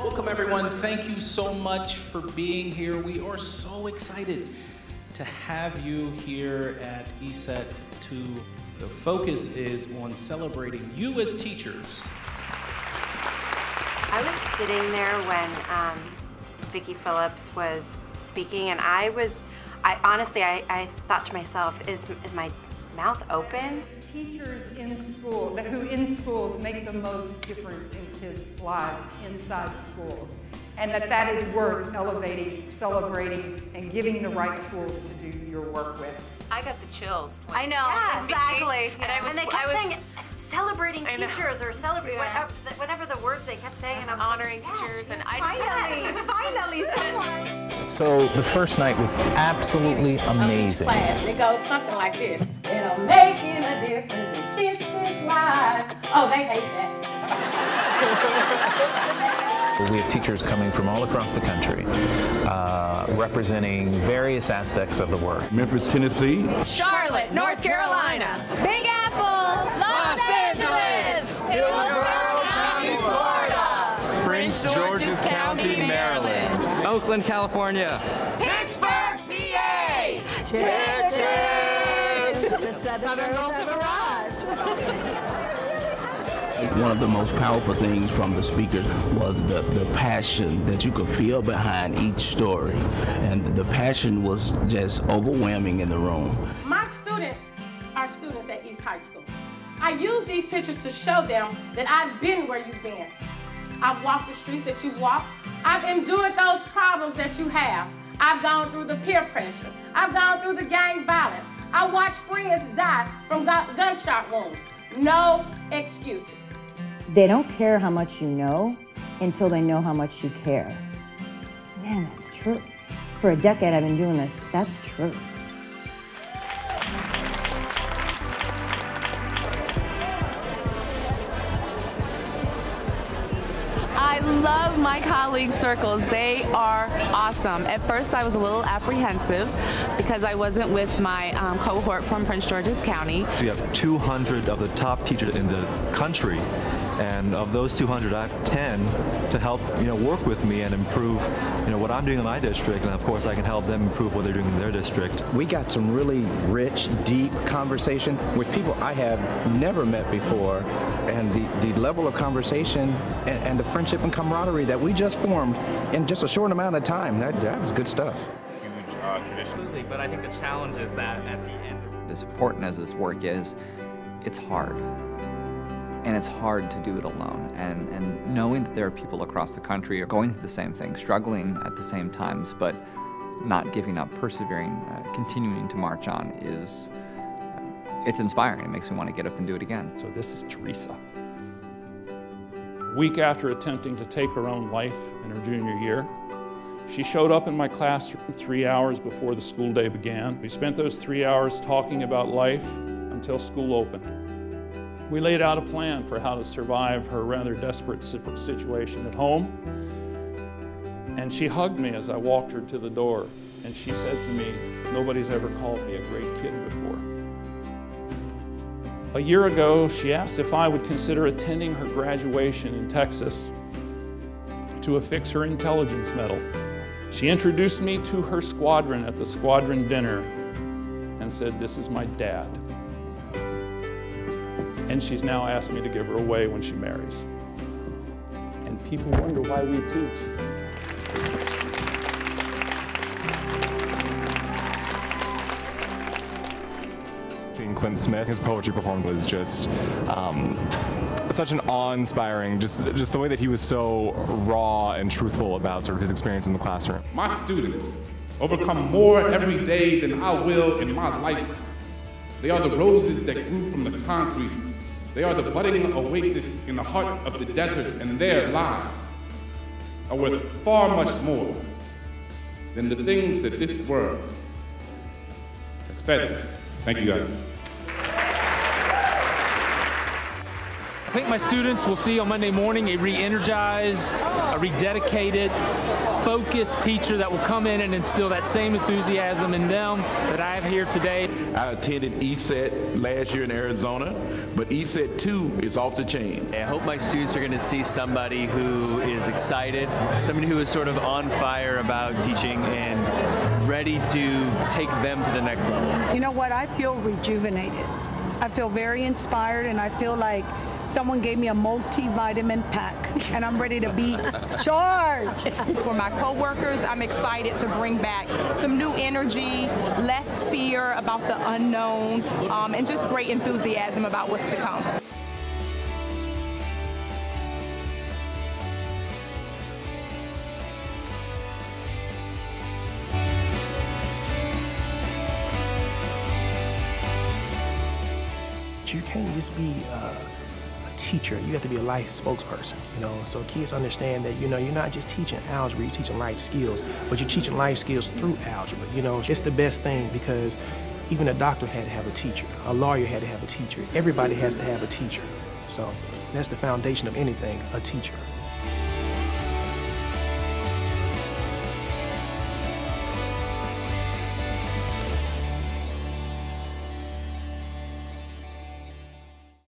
Welcome everyone. Thank you so much for being here. We are so excited to have you here at ECET2. The focus is on celebrating you as teachers. I was sitting there when Vicki Phillips was speaking, and I honestly thought to myself, is my mouth open? Teachers in school, who in schools make the most difference in kids' lives inside schools, and that is worth elevating, celebrating, and giving the right tools to do your work with. I got the chills. I know, exactly. And they kept saying, celebrating teachers or celebrating, whatever the words they kept saying. And honoring teachers, and I just... Finally, someone. So the first night was absolutely amazing. It goes something like this. It'll making a difference in kids' lives. Oh, they hate that. We have teachers coming from all across the country, representing various aspects of the work. Memphis, Tennessee. Charlotte, North Carolina. Big Apple, Los Angeles. Hillsborough County, Florida. Prince George's County, Maryland. Oakland, California. Pittsburgh, PA. Texas. The Southerners have arrived. One of the most powerful things from the speakers was the passion that you could feel behind each story. And the passion was just overwhelming in the room. My students are students at East High School. I use these pictures to show them that I've been where you've been. I've walked the streets that you've walked. I've endured those problems that you have. I've gone through the peer pressure. I've gone through the gang violence. I watched friends die from gunshot wounds. No excuses. They don't care how much you know until they know how much you care. Man, that's true. For a decade I've been doing this. That's true. I love my colleagues' circles. They are awesome. At first I was a little apprehensive because I wasn't with my cohort from Prince George's County. We have 200 of the top teachers in the country, and of those 200 I have 10 to help work with me and improve what I'm doing in my district, and of course I can help them improve what they're doing in their district. We got some really rich, deep conversation with people I have never met before, and the level of conversation and the friendship and camaraderie that we just formed in just a short amount of time, that was good stuff. Huge tradition. Absolutely, but I think the challenge is that at the end. As important as this work is, it's hard. And it's hard to do it alone. And knowing that there are people across the country are going through the same thing, struggling at the same times, but not giving up, persevering, continuing to march on it's inspiring. It makes me want to get up and do it again. So this is Teresa. A week after attempting to take her own life in her junior year, she showed up in my classroom 3 hours before the school day began. We spent those 3 hours talking about life until school opened. We laid out a plan for how to survive her rather desperate situation at home. And she hugged me as I walked her to the door. And she said to me, "Nobody's ever called me a great kid before." A year ago, she asked if I would consider attending her graduation in Texas to affix her intelligence medal. She introduced me to her squadron at the squadron dinner and said, "This is my dad." And she's now asked me to give her away when she marries. And people wonder why we teach. Seeing Clint Smith, his poetry performance was just such an awe-inspiring, just the way that he was so raw and truthful about sort of his experience in the classroom. My students overcome more every day than I will in my lifetime. They are the roses that grew from the concrete. They are the budding oasis in the heart of the desert, and their lives are worth far much more than the things that this world has fed them. Thank you guys. think my students will see on Monday morning a re-energized, a rededicated, focused teacher that will come in and instill that same enthusiasm in them that I have here today. I attended ECET last year in Arizona, but ECET2 is off the chain. I hope my students are going to see somebody who is excited, somebody who is sort of on fire about teaching and ready to take them to the next level. You know what? I feel rejuvenated. I feel very inspired, and I feel like someone gave me a multivitamin pack, and I'm ready to be charged. For my coworkers, I'm excited to bring back some new energy, less fear about the unknown, and just great enthusiasm about what's to come. You can't just be a teacher, you have to be a life spokesperson, you know, so kids understand that, you know, you're not just teaching algebra, you're teaching life skills, but you're teaching life skills through algebra, you know. It's the best thing because even a doctor had to have a teacher, a lawyer had to have a teacher, everybody has to have a teacher, so that's the foundation of anything, a teacher.